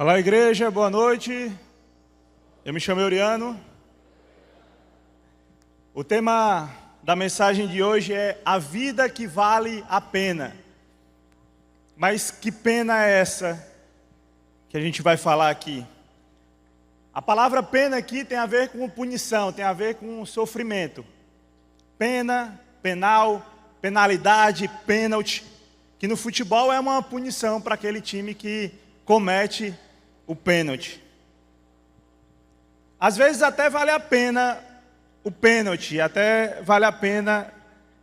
Olá, igreja, boa noite. Eu me chamo Euriano. O tema da mensagem de hoje é a vida que vale a pena. Mas que pena é essa que a gente vai falar aqui? A palavra pena aqui tem a ver com punição, tem a ver com sofrimento. Pena, penal, penalidade, pênalti, que no futebol é uma punição para aquele time que comete o pênalti. Às vezes até vale a pena o pênalti, até vale a pena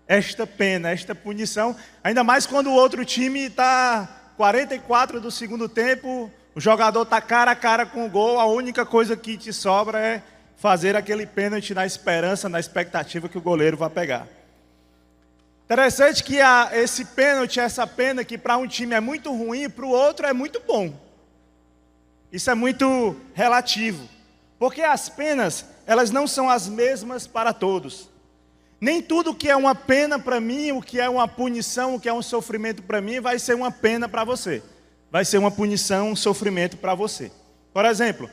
esta pena, esta punição, ainda mais quando o outro time está 44 do segundo tempo, o jogador está cara a cara com o gol, a única coisa que te sobra é fazer aquele pênalti na esperança, na expectativa que o goleiro vai pegar. Interessante que esse pênalti, essa pena que para um time é muito ruim, para o outro é muito bom. Isso é muito relativo, porque as penas, elas não são as mesmas para todos. Nem tudo que é uma pena para mim, o que é uma punição, o que é um sofrimento para mim, vai ser uma pena para você. Vai ser uma punição, um sofrimento para você. Por exemplo,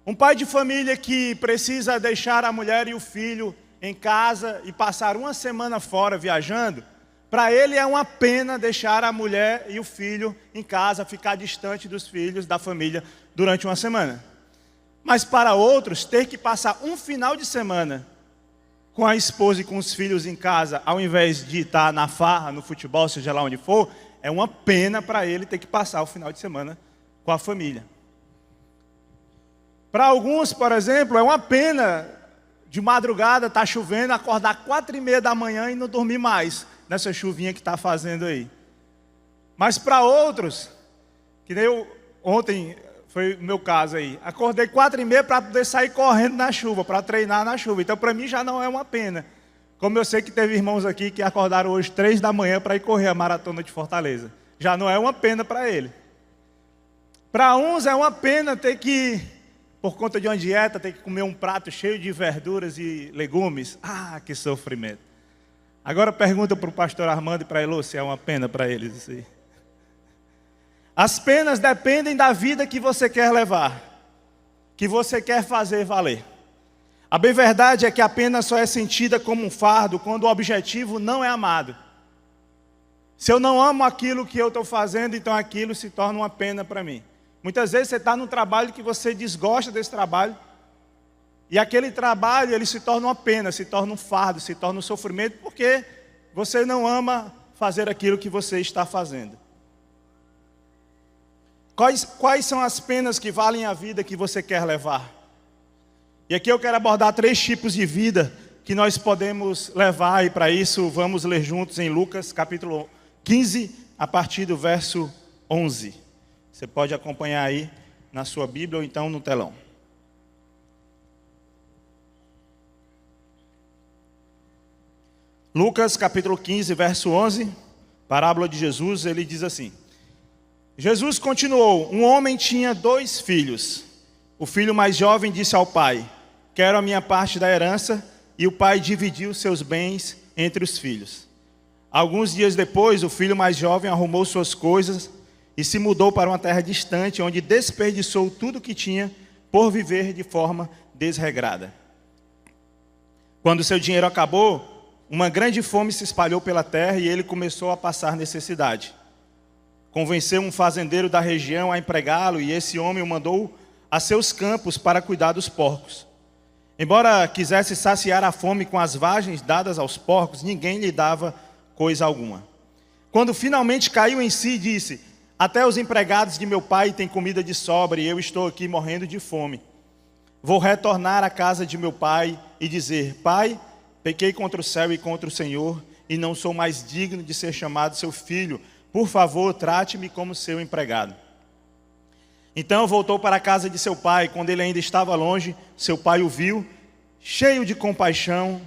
um pai de família que precisa deixar a mulher e o filho em casa e passar uma semana fora viajando, para ele é uma pena deixar a mulher e o filho em casa, ficar distante dos filhos, da família, durante uma semana. Mas para outros, ter que passar um final de semana com a esposa e com os filhos em casa, ao invés de estar na farra, no futebol, seja lá onde for, é uma pena para ele ter que passar o final de semana com a família. Para alguns, por exemplo, é uma pena de madrugada, está chovendo, acordar 4h30 da manhã e não dormir mais nessa chuvinha que está fazendo aí. Mas para outros, que nem eu, ontem foi o meu caso aí, acordei 4h30 para poder sair correndo na chuva, para treinar na chuva. Então para mim já não é uma pena. Como eu sei que teve irmãos aqui que acordaram hoje 3 da manhã para ir correr a maratona de Fortaleza. Já não é uma pena para ele. Para uns é uma pena ter que, por conta de uma dieta, ter que comer um prato cheio de verduras e legumes. Ah, que sofrimento. Agora pergunta para o pastor Armando e para a Elô se é uma pena para eles isso aí. As penas dependem da vida que você quer levar, que você quer fazer valer. A bem verdade é que a pena só é sentida como um fardo quando o objetivo não é amado. Se eu não amo aquilo que eu estou fazendo, então aquilo se torna uma pena para mim. Muitas vezes você está num trabalho que você desgosta desse trabalho, e aquele trabalho ele se torna uma pena, se torna um fardo, se torna um sofrimento, porque você não ama fazer aquilo que você está fazendo. Quais são as penas que valem a vida que você quer levar? E aqui eu quero abordar 3 tipos de vida que nós podemos levar, e para isso vamos ler juntos em Lucas capítulo 15, a partir do verso 11. Você pode acompanhar aí na sua Bíblia ou então no telão. Lucas capítulo 15, verso 11, parábola de Jesus, ele diz assim: Jesus continuou, um homem tinha 2 filhos. O filho mais jovem disse ao pai: quero a minha parte da herança, e o pai dividiu seus bens entre os filhos. Alguns dias depois, o filho mais jovem arrumou suas coisas e se mudou para uma terra distante, onde desperdiçou tudo que tinha por viver de forma desregrada. Quando seu dinheiro acabou, uma grande fome se espalhou pela terra e ele começou a passar necessidade. Convenceu um fazendeiro da região a empregá-lo, e esse homem o mandou a seus campos para cuidar dos porcos. Embora quisesse saciar a fome com as vagens dadas aos porcos, ninguém lhe dava coisa alguma. Quando finalmente caiu em si, disse: até os empregados de meu pai têm comida de sobra e eu estou aqui morrendo de fome. Vou retornar à casa de meu pai e dizer: pai, pequei contra o céu e contra o Senhor, e não sou mais digno de ser chamado seu filho. Por favor, trate-me como seu empregado. Então voltou para a casa de seu pai. Quando ele ainda estava longe, seu pai o viu, cheio de compaixão,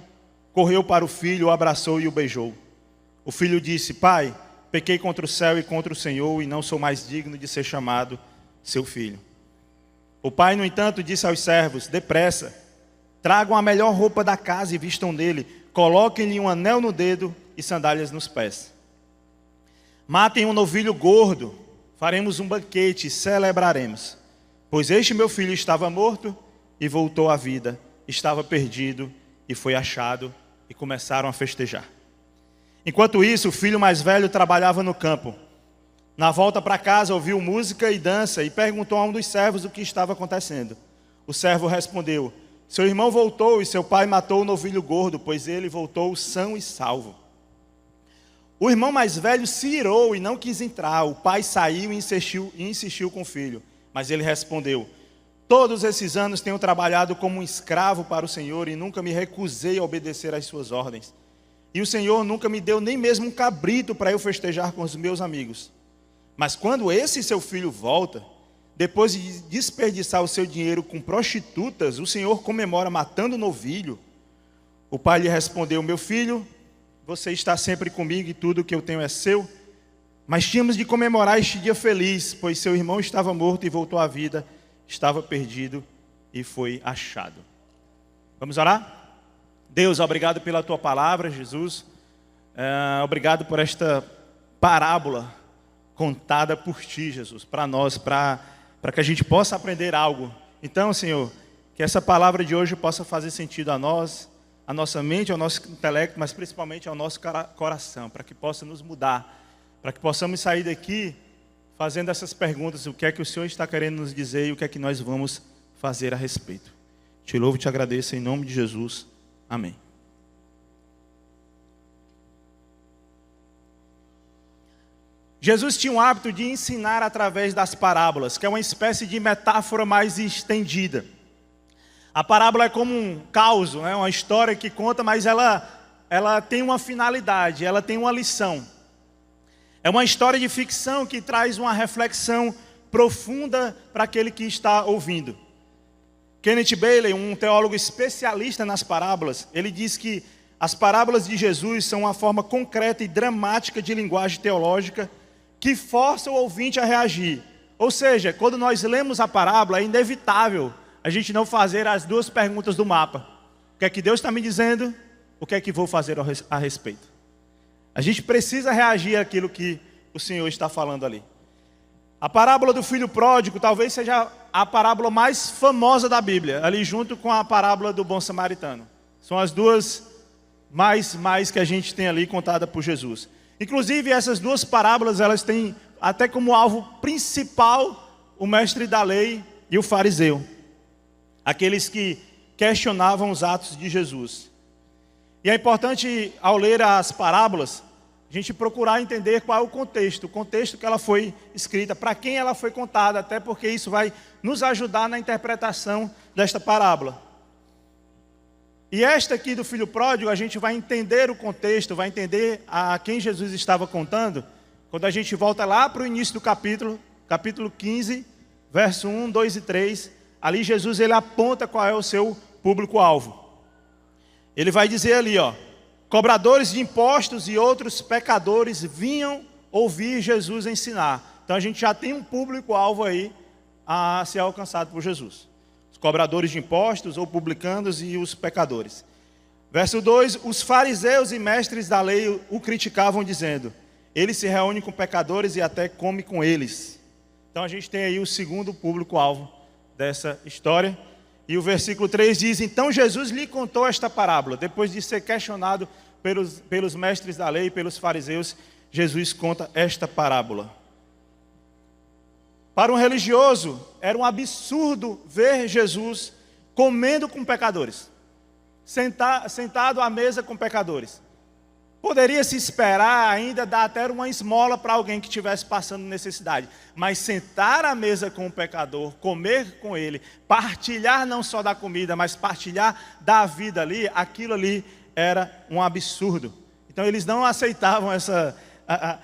correu para o filho, o abraçou e o beijou. O filho disse: pai, pequei contra o céu e contra o Senhor, e não sou mais digno de ser chamado seu filho. O pai, no entanto, disse aos servos: depressa, tragam a melhor roupa da casa e vistam nele, coloquem-lhe um anel no dedo e sandálias nos pés. Matem um novilho gordo, faremos um banquete e celebraremos. Pois este meu filho estava morto e voltou à vida, estava perdido e foi achado, e começaram a festejar. Enquanto isso, o filho mais velho trabalhava no campo. Na volta para casa, ouviu música e dança e perguntou a um dos servos o que estava acontecendo. O servo respondeu: seu irmão voltou e seu pai matou o novilho gordo, pois ele voltou são e salvo. O irmão mais velho se irou e não quis entrar. O pai saiu e insistiu com o filho. Mas ele respondeu: todos esses anos tenho trabalhado como um escravo para o Senhor e nunca me recusei a obedecer às suas ordens. E o Senhor nunca me deu nem mesmo um cabrito para eu festejar com os meus amigos. Mas quando esse seu filho volta, depois de desperdiçar o seu dinheiro com prostitutas, o Senhor comemora matando o novilho. O pai lhe respondeu: meu filho, você está sempre comigo e tudo o que eu tenho é seu. Mas tínhamos de comemorar este dia feliz, pois seu irmão estava morto e voltou à vida, estava perdido e foi achado. Vamos orar? Deus, obrigado pela tua palavra, Jesus. Obrigado por esta parábola contada por ti, Jesus, para nós, para que a gente possa aprender algo. Então, Senhor, que essa palavra de hoje possa fazer sentido a nós, a nossa mente, ao nosso intelecto, mas principalmente ao nosso coração, para que possa nos mudar, para que possamos sair daqui fazendo essas perguntas: o que é que o Senhor está querendo nos dizer e o que é que nós vamos fazer a respeito. Te louvo e te agradeço em nome de Jesus. Amém. Jesus tinha o hábito de ensinar através das parábolas, que é uma espécie de metáfora mais estendida. A parábola é como um caos, né? Uma história que conta, mas ela tem uma finalidade, ela tem uma lição. É uma história de ficção que traz uma reflexão profunda para aquele que está ouvindo. Kenneth Bailey, um teólogo especialista nas parábolas, ele diz que as parábolas de Jesus são uma forma concreta e dramática de linguagem teológica que força o ouvinte a reagir. Ou seja, quando nós lemos a parábola, é inevitável a gente não fazer as duas perguntas do mapa. O que é que Deus está me dizendo? O que é que vou fazer a respeito? A gente precisa reagir àquilo que o Senhor está falando ali. A parábola do filho pródigo talvez seja a parábola mais famosa da Bíblia, ali junto com a parábola do bom samaritano. São as duas mais que a gente tem ali contada por Jesus. Inclusive, essas duas parábolas, elas têm até como alvo principal o mestre da lei e o fariseu. Aqueles que questionavam os atos de Jesus. E é importante, ao ler as parábolas, a gente procurar entender qual é o contexto que ela foi escrita, para quem ela foi contada, até porque isso vai nos ajudar na interpretação desta parábola. E esta aqui do filho pródigo, a gente vai entender o contexto, vai entender a quem Jesus estava contando, quando a gente volta lá para o início do capítulo 15, verso 1, 2 e 3, ali Jesus ele aponta qual é o seu público-alvo. Ele vai dizer ali, cobradores de impostos e outros pecadores vinham ouvir Jesus ensinar. Então a gente já tem um público-alvo aí a ser alcançado por Jesus. Os cobradores de impostos ou publicanos e os pecadores. Verso 2, os fariseus e mestres da lei o criticavam dizendo: ele se reúne com pecadores e até come com eles. Então a gente tem aí o segundo público-alvo dessa história. E o versículo 3 diz: então Jesus lhe contou esta parábola. Depois de ser questionado pelos mestres da lei, pelos fariseus, Jesus conta esta parábola. Para um religioso, era um absurdo ver Jesus comendo com pecadores, sentado à mesa com pecadores. Poderia se esperar ainda dar até uma esmola para alguém que estivesse passando necessidade. Mas sentar à mesa com o pecador, comer com ele, partilhar não só da comida, mas partilhar da vida ali, aquilo ali era um absurdo. Então eles não aceitavam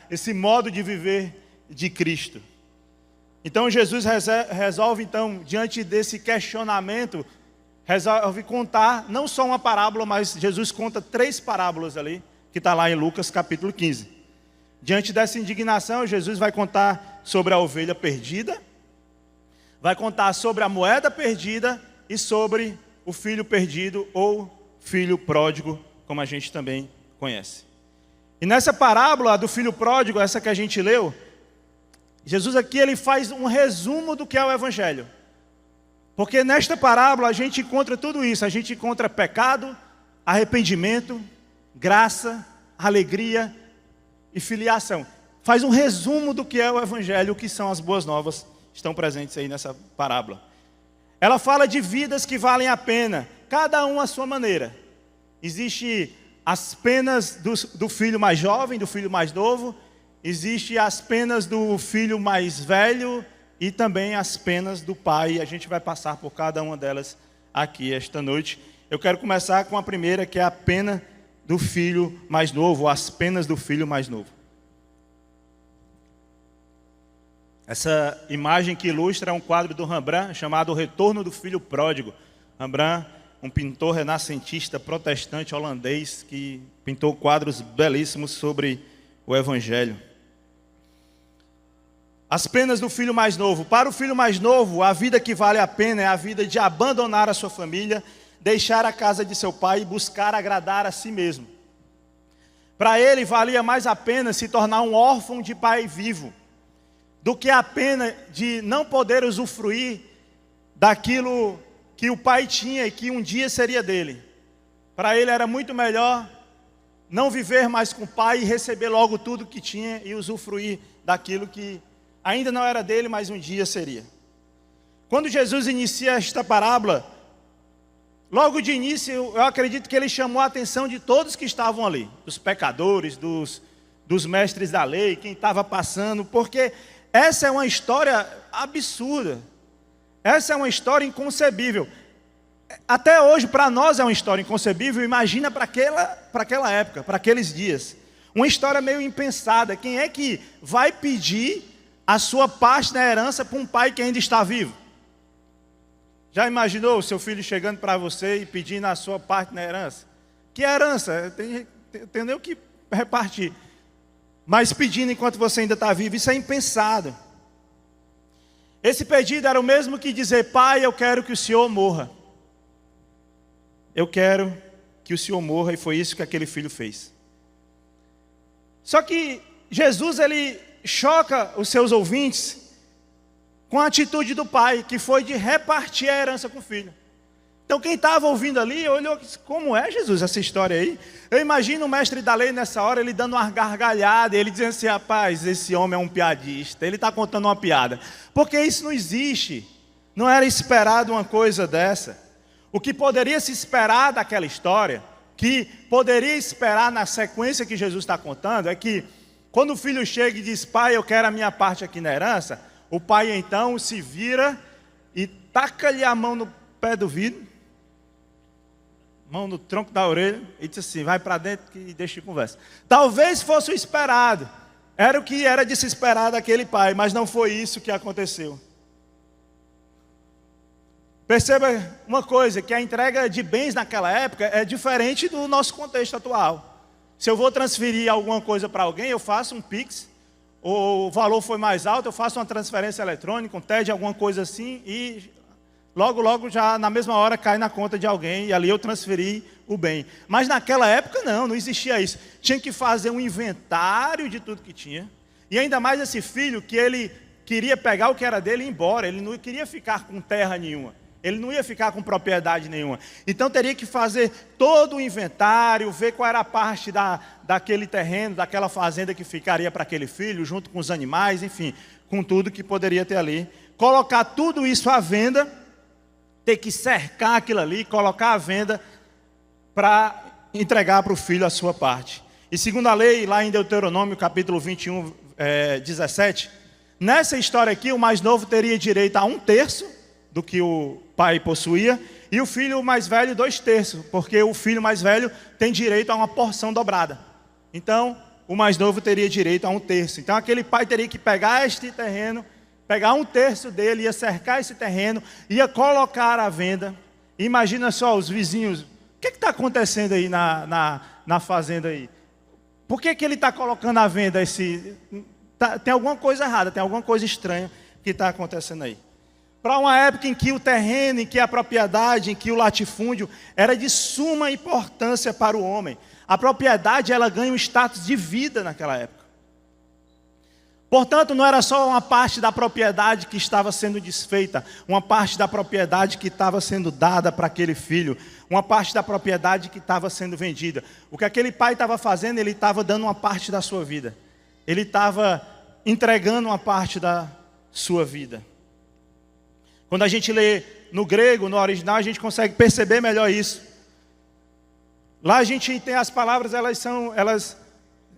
esse modo de viver de Cristo. Então Jesus resolve, então, diante desse questionamento, resolve contar não só uma parábola, mas Jesus conta 3 parábolas ali, que está lá em Lucas capítulo 15. Diante dessa indignação, Jesus vai contar sobre a ovelha perdida, vai contar sobre a moeda perdida e sobre o filho perdido ou filho pródigo, como a gente também conhece. E nessa parábola do filho pródigo, essa que a gente leu, Jesus aqui ele faz um resumo do que é o Evangelho. Porque nesta parábola a gente encontra tudo isso. A gente encontra pecado, arrependimento, graça, alegria e filiação. Faz um resumo do que é o Evangelho, o que são as boas novas, estão presentes aí nessa parábola. Ela fala de vidas que valem a pena, cada um à sua maneira. Existe as penas do filho mais jovem, do filho mais novo, existe as penas do filho mais velho e também as penas do pai. A gente vai passar por cada uma delas aqui esta noite. Eu quero começar com a primeira, que é a pena do filho mais novo, as penas do filho mais novo. Essa imagem que ilustra é um quadro do Rembrandt chamado O Retorno do Filho Pródigo. Rembrandt, um pintor renascentista protestante holandês que pintou quadros belíssimos sobre o Evangelho. As penas do filho mais novo. Para o filho mais novo, a vida que vale a pena é a vida de abandonar a sua família, deixar a casa de seu pai e buscar agradar a si mesmo. Para ele, valia mais a pena se tornar um órfão de pai vivo, do que a pena de não poder usufruir daquilo que o pai tinha e que um dia seria dele. Para ele era muito melhor não viver mais com o pai e receber logo tudo que tinha e usufruir daquilo que ainda não era dele, mas um dia seria. Quando Jesus inicia esta parábola, logo de início eu acredito que ele chamou a atenção de todos que estavam ali, dos pecadores, dos mestres da lei, quem estava passando, porque essa é uma história absurda. Essa é uma história inconcebível. Até hoje, para nós é uma história inconcebível. Imagina para aquela época, para aqueles dias. Uma história meio impensada. Quem é que vai pedir a sua parte na herança para um pai que ainda está vivo? Já imaginou o seu filho chegando para você e pedindo a sua parte na herança? Que herança? Tem nem o que repartir. Mas pedindo enquanto você ainda está vivo, isso é impensado. Esse pedido era o mesmo que dizer: pai, eu quero que o senhor morra. Eu quero que o senhor morra, e foi isso que aquele filho fez. Só que Jesus, ele choca os seus ouvintes com a atitude do pai, que foi de repartir a herança com o filho. Então quem estava ouvindo ali, olhou e disse: como é, Jesus, essa história aí? Eu imagino o mestre da lei nessa hora, ele dando uma gargalhada, ele dizendo assim: rapaz, esse homem é um piadista, ele está contando uma piada. Porque isso não existe, não era esperado uma coisa dessa. O que poderia se esperar daquela história, que poderia esperar na sequência que Jesus está contando, é que quando o filho chega e diz: pai, eu quero a minha parte aqui na herança, o pai então se vira e taca-lhe a mão no pé do vidro, mão no tronco da orelha, e diz assim: vai para dentro e deixa de conversa. Talvez fosse o esperado, era o que era de se esperar daquele pai, mas não foi isso que aconteceu. Perceba uma coisa, que a entrega de bens naquela época é diferente do nosso contexto atual. Se eu vou transferir alguma coisa para alguém, eu faço um Pix, o valor foi mais alto, eu faço uma transferência eletrônica, um TED, alguma coisa assim, e logo já na mesma hora cai na conta de alguém, e ali eu transferi o bem. Mas naquela época não existia isso. Tinha que fazer um inventário de tudo que tinha, e ainda mais esse filho que ele queria pegar o que era dele e ir embora, ele não queria ficar com terra nenhuma. Ele não ia ficar com propriedade nenhuma. Então teria que fazer todo o inventário, ver qual era a parte daquele terreno, daquela fazenda que ficaria para aquele filho, junto com os animais, enfim, com tudo que poderia ter ali. Colocar tudo isso à venda, ter que cercar aquilo ali, colocar à venda para entregar para o filho a sua parte. E segundo a lei, lá em Deuteronômio, capítulo 21, 17, nessa história aqui, o mais novo teria direito a 1/3 do que o pai possuía, e o filho mais velho 2/3, porque o filho mais velho tem direito a uma porção dobrada. Então, o mais novo teria direito a 1/3. Então, aquele pai teria que pegar este terreno, pegar 1/3 dele, ia cercar esse terreno, ia colocar à venda. Imagina só os vizinhos: o que está acontecendo aí na fazenda aí? Por que ele está colocando à venda esse... tem alguma coisa errada, tem alguma coisa estranha que está acontecendo aí. Para uma época em que o terreno, em que a propriedade, em que o latifúndio era de suma importância para o homem. A propriedade, ela ganha um status de vida naquela época. Portanto, não era só uma parte da propriedade que estava sendo desfeita, uma parte da propriedade que estava sendo dada para aquele filho, uma parte da propriedade que estava sendo vendida. O que aquele pai estava fazendo, ele estava dando uma parte da sua vida. Ele estava entregando uma parte da sua vida. Quando a gente lê no grego, no original, a gente consegue perceber melhor isso. Lá a gente tem as palavras, elas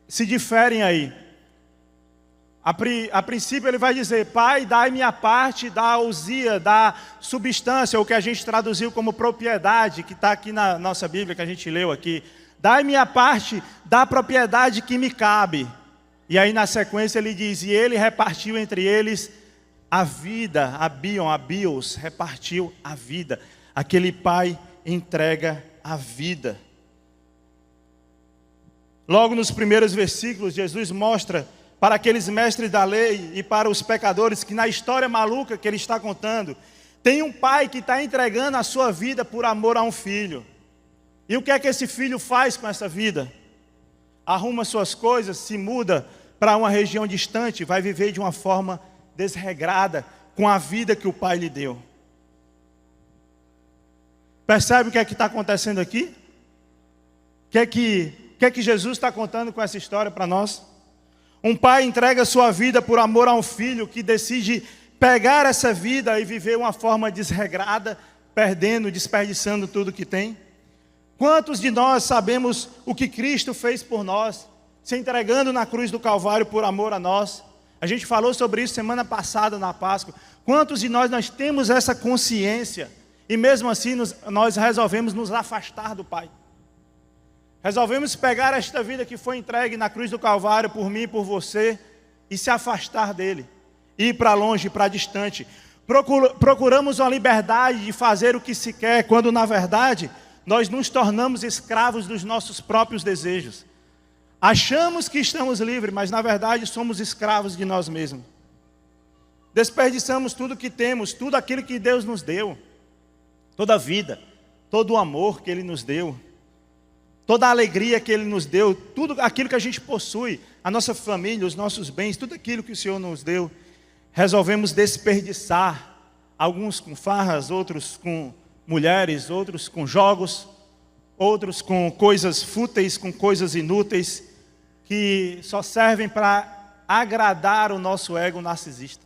se diferem aí. A princípio ele vai dizer: Pai, dai-me a parte da ousia, da substância, o que a gente traduziu como propriedade, que está aqui na nossa Bíblia, que a gente leu aqui. Dai-me a parte da propriedade que me cabe. E aí na sequência ele diz: e ele repartiu entre eles a vida, a bios, repartiu a vida. Aquele pai entrega a vida. Logo nos primeiros versículos, Jesus mostra para aqueles mestres da lei e para os pecadores que na história maluca que ele está contando, tem um pai que está entregando a sua vida por amor a um filho. E o que é que esse filho faz com essa vida? Arruma suas coisas, se muda para uma região distante, vai viver de uma forma desregrada com a vida que o pai lhe deu. Percebe o que é que está acontecendo aqui? O que é que Jesus está contando com essa história para nós? Um pai entrega sua vida por amor a um filho que decide pegar essa vida e viver uma forma desregrada, perdendo, desperdiçando tudo que tem. Quantos de nós sabemos o que Cristo fez por nós, se entregando na cruz do Calvário por amor a nós? A gente falou sobre isso semana passada na Páscoa. Quantos de nós temos essa consciência e mesmo assim nós resolvemos nos afastar do Pai? Resolvemos pegar esta vida que foi entregue na cruz do Calvário por mim e por você e se afastar dele, ir para longe, para distante. Procuramos uma liberdade de fazer o que se quer, quando na verdade nós nos tornamos escravos dos nossos próprios desejos. Achamos que estamos livres, mas na verdade somos escravos de nós mesmos. Desperdiçamos tudo que temos, tudo aquilo que Deus nos deu, toda a vida, todo o amor que Ele nos deu, toda a alegria que Ele nos deu, tudo aquilo que a gente possui, a nossa família, os nossos bens, tudo aquilo que o Senhor nos deu, resolvemos desperdiçar, alguns com farras, outros com mulheres, outros com jogos, outros com coisas fúteis, com coisas inúteis, que só servem para agradar o nosso ego narcisista,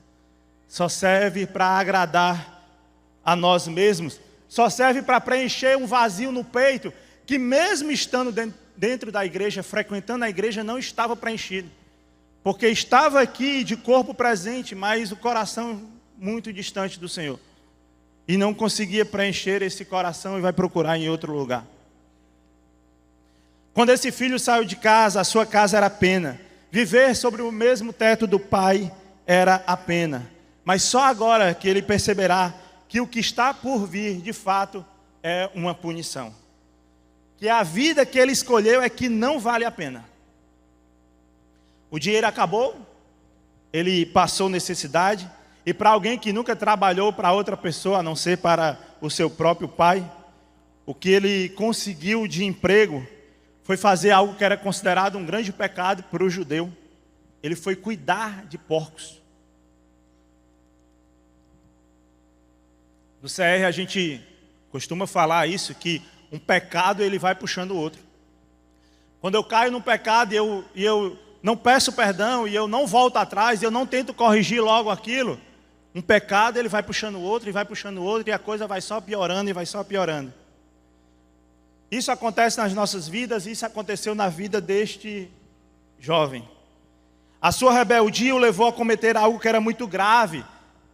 só serve para agradar a nós mesmos, só serve para preencher um vazio no peito, que mesmo estando dentro da igreja, frequentando a igreja, não estava preenchido. Porque estava aqui de corpo presente, mas o coração muito distante do Senhor. E não conseguia preencher esse coração e vai procurar em outro lugar. Quando esse filho saiu de casa, a sua casa era a pena. Viver sobre o mesmo teto do pai era a pena. Mas só agora que ele perceberá que o que está por vir, de fato, é uma punição. Que a vida que ele escolheu é que não vale a pena. O dinheiro acabou, ele passou necessidade, e para alguém que nunca trabalhou para outra pessoa, a não ser para o seu próprio pai, o que ele conseguiu de emprego foi fazer algo que era considerado um grande pecado para o judeu. Ele foi cuidar de porcos. No CR a gente costuma falar isso, que um pecado ele vai puxando o outro. Quando eu caio num pecado e eu não peço perdão, e eu não volto atrás, e eu não tento corrigir logo aquilo, um pecado ele vai puxando o outro, e vai puxando o outro, e a coisa vai só piorando, e vai só piorando. Isso acontece nas nossas vidas, isso aconteceu na vida deste jovem. A sua rebeldia o levou a cometer algo que era muito grave,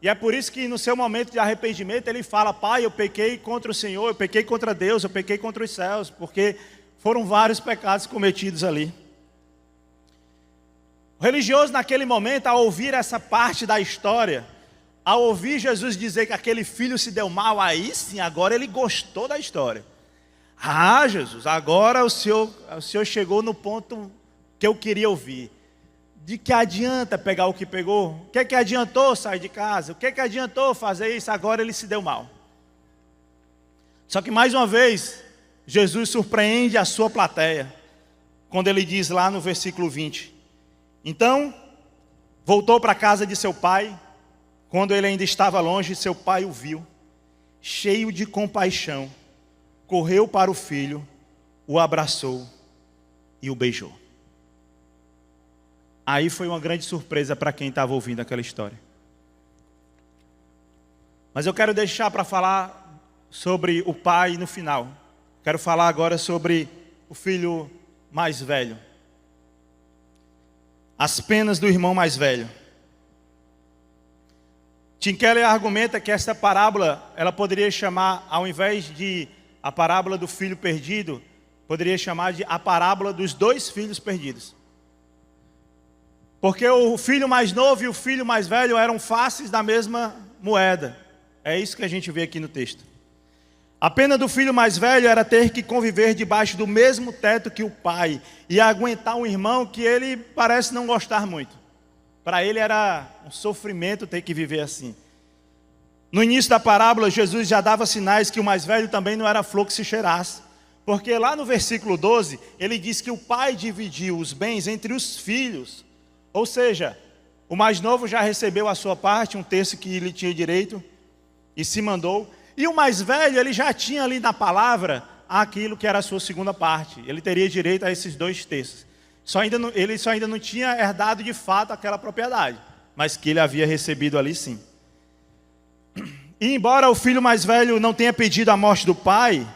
e é por isso que no seu momento de arrependimento ele fala: Pai, eu pequei contra o Senhor, eu pequei contra Deus, eu pequei contra os céus, porque foram vários pecados cometidos ali. O religioso naquele momento, ao ouvir essa parte da história, ao ouvir Jesus dizer que aquele filho se deu mal, aí sim, agora ele gostou da história. Ah, Jesus, agora o senhor chegou no ponto que eu queria ouvir. De que adianta pegar o que pegou? O que adiantou sair de casa? O que adiantou fazer isso? Agora ele se deu mal. Só que mais uma vez, Jesus surpreende a sua plateia, quando ele diz lá no versículo 20: Então, voltou para a casa de seu pai. Quando ele ainda estava longe, seu pai o viu, cheio de compaixão, correu para o filho, o abraçou e o beijou. Aí foi uma grande surpresa para quem estava ouvindo aquela história. Mas eu quero deixar para falar sobre o pai no final. Quero falar agora sobre o filho mais velho. As penas do irmão mais velho. Tim Keller argumenta que essa parábola, ela poderia chamar, ao invés de a parábola do filho perdido, poderia chamar de a parábola dos dois filhos perdidos. Porque o filho mais novo e o filho mais velho eram faces da mesma moeda. É isso que a gente vê aqui no texto. A pena do filho mais velho era ter que conviver debaixo do mesmo teto que o pai e aguentar um irmão que ele parece não gostar muito. Para ele era um sofrimento ter que viver assim. No início da parábola, Jesus já dava sinais que o mais velho também não era flor que se cheirasse. Porque lá no versículo 12, ele diz que o pai dividiu os bens entre os filhos. Ou seja, o mais novo já recebeu a sua parte, um terço que ele tinha direito, e se mandou. E o mais velho, ele já tinha ali na palavra aquilo que era a sua segunda parte. Ele teria direito a esses 2 terços. Ele só ainda não tinha herdado de fato aquela propriedade, mas que ele havia recebido ali sim. E embora o filho mais velho não tenha pedido a morte do pai,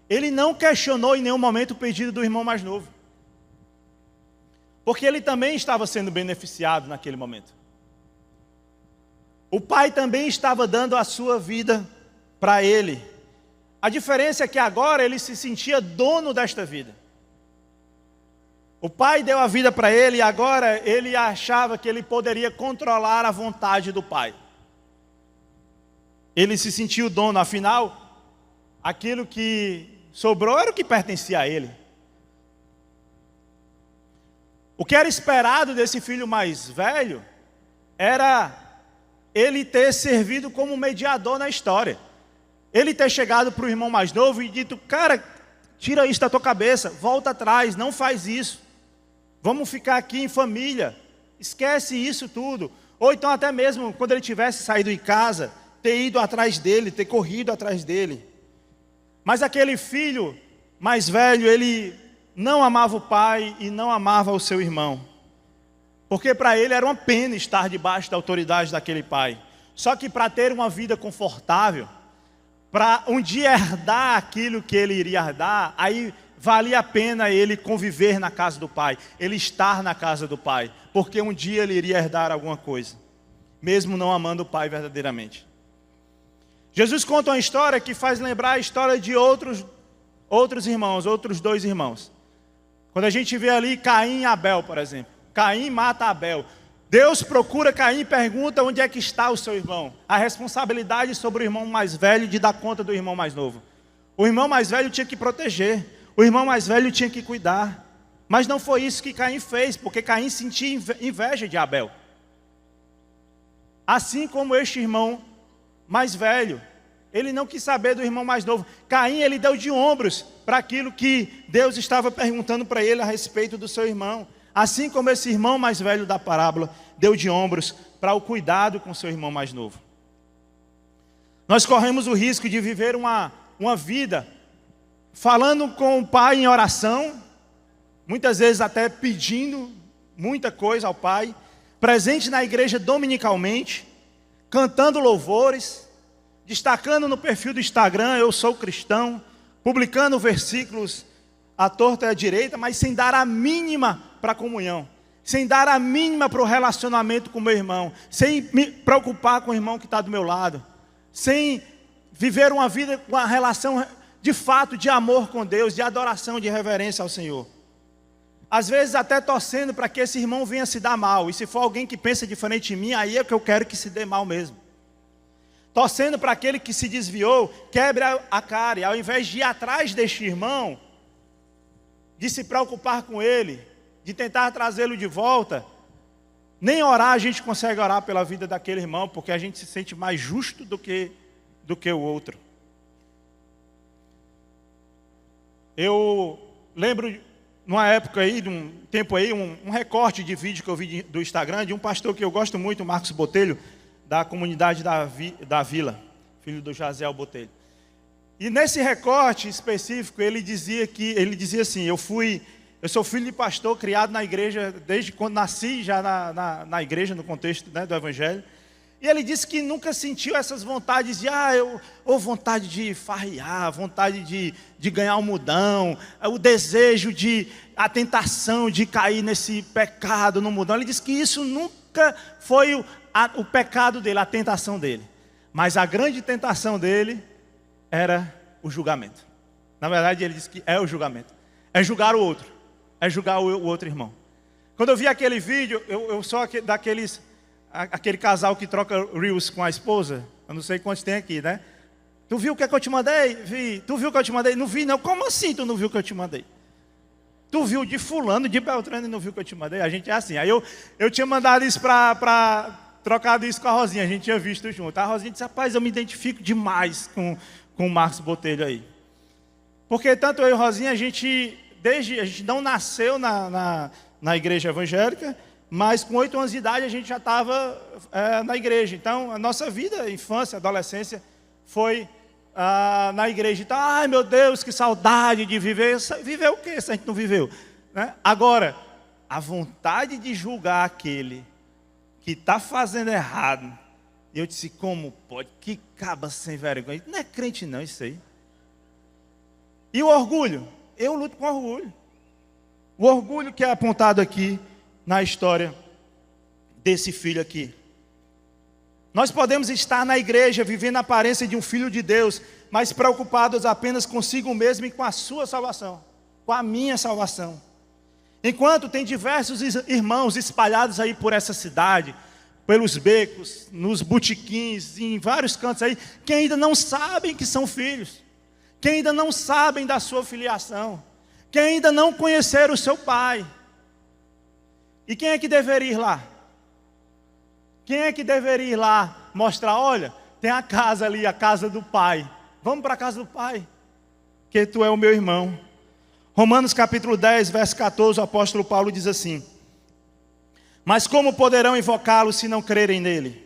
ele não questionou em nenhum momento o pedido do irmão mais novo. Porque ele também estava sendo beneficiado naquele momento. O pai também estava dando a sua vida para ele. A diferença é que agora ele se sentia dono desta vida. O pai deu a vida para ele e agora ele achava que ele poderia controlar a vontade do pai. Ele se sentiu dono, afinal, aquilo que sobrou era o que pertencia a ele. O que era esperado desse filho mais velho era ele ter servido como mediador na história. Ele ter chegado para o irmão mais novo e dito: cara, tira isso da tua cabeça, volta atrás, não faz isso. Vamos ficar aqui em família, esquece isso tudo. Ou então até mesmo quando ele tivesse saído de casa, ter ido atrás dele, ter corrido atrás dele. Mas aquele filho mais velho, ele não amava o pai e não amava o seu irmão. Porque para ele era uma pena estar debaixo da autoridade daquele pai. Só que para ter uma vida confortável, para um dia herdar aquilo que ele iria herdar, aí valia a pena ele conviver na casa do pai, ele estar na casa do pai, porque um dia ele iria herdar alguma coisa, mesmo não amando o pai verdadeiramente. Jesus conta uma história que faz lembrar a história de outros irmãos, outros 2 irmãos. Quando a gente vê ali Caim e Abel, por exemplo. Caim mata Abel. Deus procura Caim e pergunta onde é que está o seu irmão. A responsabilidade sobre o irmão mais velho de dar conta do irmão mais novo. O irmão mais velho tinha que proteger. O irmão mais velho tinha que cuidar. Mas não foi isso que Caim fez, porque Caim sentia inveja de Abel. Assim como este irmão mais velho, ele não quis saber do irmão mais novo. Caim, ele deu de ombros para aquilo que Deus estava perguntando para ele a respeito do seu irmão. Assim como esse irmão mais velho da parábola deu de ombros para o cuidado com seu irmão mais novo. Nós corremos o risco de viver uma vida falando com o pai em oração, muitas vezes até pedindo muita coisa ao pai, presente na igreja dominicalmente, cantando louvores, destacando no perfil do Instagram, eu sou cristão, publicando versículos à torta e à direita, mas sem dar a mínima para a comunhão, sem dar a mínima para o relacionamento com o meu irmão, sem me preocupar com o irmão que está do meu lado, sem viver uma vida com uma relação de fato de amor com Deus, de adoração, de reverência ao Senhor. Às vezes até torcendo para que esse irmão venha se dar mal, e se for alguém que pensa diferente de mim, aí é que eu quero que se dê mal mesmo. Torcendo para aquele que se desviou, quebre a cara, e ao invés de ir atrás deste irmão, de se preocupar com ele, de tentar trazê-lo de volta, nem orar a gente consegue orar pela vida daquele irmão, porque a gente se sente mais justo do que o outro. Eu lembro numa época aí, de um tempo aí, um recorte de vídeo que eu vi do Instagram, de um pastor que eu gosto muito, Marcos Botelho, da comunidade da Vila, filho do Jaziel Botelho. E nesse recorte específico, ele dizia assim, eu sou filho de pastor, criado na igreja, desde quando nasci já na igreja, no contexto, né, do Evangelho. E ele disse que nunca sentiu essas vontades de, ou vontade de farrear, vontade de ganhar um mudão, o desejo a tentação de cair nesse pecado no mudão. Ele disse que isso nunca foi o pecado dele, a tentação dele. Mas a grande tentação dele era o julgamento. Na verdade, ele disse que é o julgamento. É julgar o outro. É julgar o outro irmão. Quando eu vi aquele vídeo, eu sou aquele casal que troca reels com a esposa. Eu não sei quantos tem aqui, né? Tu viu o que eu te mandei? Vi. Tu viu o que eu te mandei? Não vi, não. Como assim tu não viu o que eu te mandei? Tu viu de fulano, de Beltrano e não viu o que eu te mandei? A gente é assim. Aí eu tinha mandado isso trocado isso com a Rosinha. A gente tinha visto junto. A Rosinha disse, rapaz, eu me identifico demais com o Marcos Botelho aí. Porque tanto eu e a Rosinha, a gente não nasceu na igreja evangélica, mas com 8 anos de idade a gente já estava na igreja. Então, a nossa vida, infância, adolescência, foi na igreja. Então, ai meu Deus, que saudade de viver. Viver o quê se a gente não viveu? Né? Agora, a vontade de julgar aquele que está fazendo errado. E eu disse, como pode? Que caba sem vergonha. Não é crente não, isso aí. E o orgulho? Eu luto com orgulho. O orgulho que é apontado aqui na história desse filho aqui. Nós podemos estar na igreja, vivendo a aparência de um filho de Deus, mas preocupados apenas consigo mesmo e com a sua salvação, com a minha salvação. Enquanto tem diversos irmãos espalhados aí por essa cidade, pelos becos, nos botequins, em vários cantos aí, que ainda não sabem que são filhos, que ainda não sabem da sua filiação, que ainda não conheceram o seu pai. E quem é que deveria ir lá? Quem é que deveria ir lá mostrar, olha, tem a casa ali, a casa do pai. Vamos para a casa do pai, que tu é o meu irmão. Romanos capítulo 10, verso 14, o apóstolo Paulo diz assim: mas como poderão invocá-lo se não crerem nele?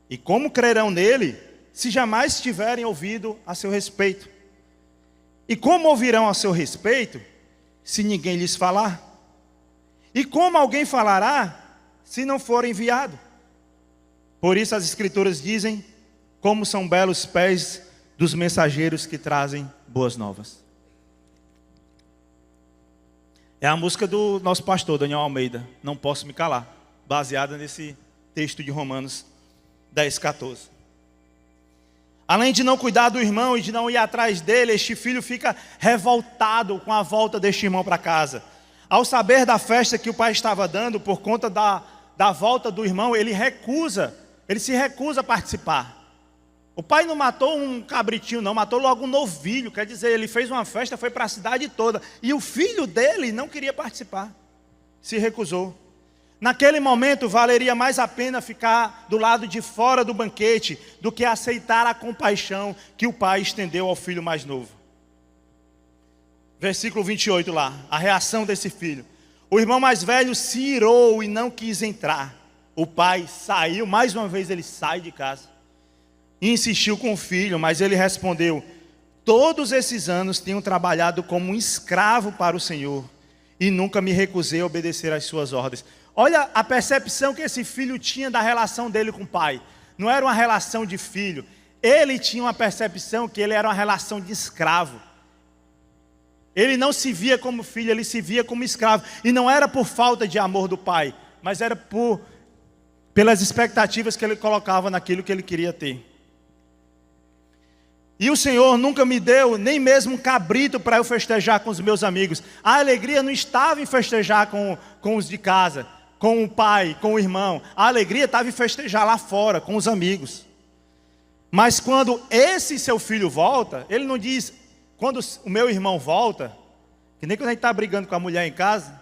E como crerão nele, se jamais tiverem ouvido a seu respeito? E como ouvirão a seu respeito, se ninguém lhes falar? E como alguém falará, se não for enviado? Por isso as escrituras dizem, como são belos pés dos mensageiros que trazem boas novas. É a música do nosso pastor, Daniel Almeida, Não Posso Me Calar, baseada nesse texto de Romanos 10, 14. Além de não cuidar do irmão e de não ir atrás dele, este filho fica revoltado com a volta deste irmão para casa. Ao saber da festa que o pai estava dando, por conta da volta do irmão, ele se recusa a participar. O pai não matou um cabritinho não, matou logo um novilho, quer dizer, ele fez uma festa, foi para a cidade toda, e o filho dele não queria participar, se recusou. Naquele momento, valeria mais a pena ficar do lado de fora do banquete, do que aceitar a compaixão que o pai estendeu ao filho mais novo. Versículo 28 lá, a reação desse filho. O irmão mais velho se irou e não quis entrar. O pai saiu, mais uma vez ele sai de casa. E insistiu com o filho, mas ele respondeu: todos esses anos tenho trabalhado como um escravo para o Senhor, e nunca me recusei a obedecer às suas ordens. Olha a percepção que esse filho tinha da relação dele com o pai. Não era uma relação de filho. Ele tinha uma percepção que ele era uma relação de escravo. Ele não se via como filho, ele se via como escravo. E não era por falta de amor do pai, mas era pelas expectativas que ele colocava naquilo que ele queria ter. E o Senhor nunca me deu nem mesmo um cabrito para eu festejar com os meus amigos. A alegria não estava em festejar com os de casa, com o pai, com o irmão. A alegria estava em festejar lá fora, com os amigos. Mas quando esse seu filho volta, ele não diz, quando o meu irmão volta, que nem quando a gente está brigando com a mulher em casa,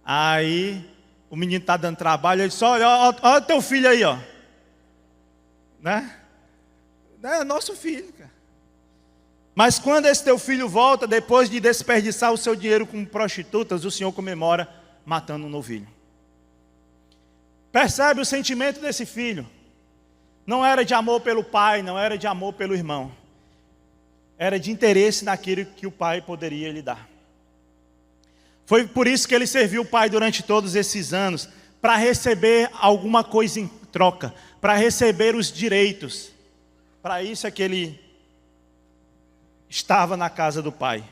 aí o menino está dando trabalho, ele diz, olha teu filho aí, ó. Né? É nosso filho, cara. Mas quando esse teu filho volta, depois de desperdiçar o seu dinheiro com prostitutas, o Senhor comemora matando um novilho. Percebe o sentimento desse filho? Não era de amor pelo pai, não era de amor pelo irmão. Era de interesse naquilo que o pai poderia lhe dar. Foi por isso que ele serviu o pai durante todos esses anos, para receber alguma coisa em troca, para receber os direitos. Para isso é que ele estava na casa do pai.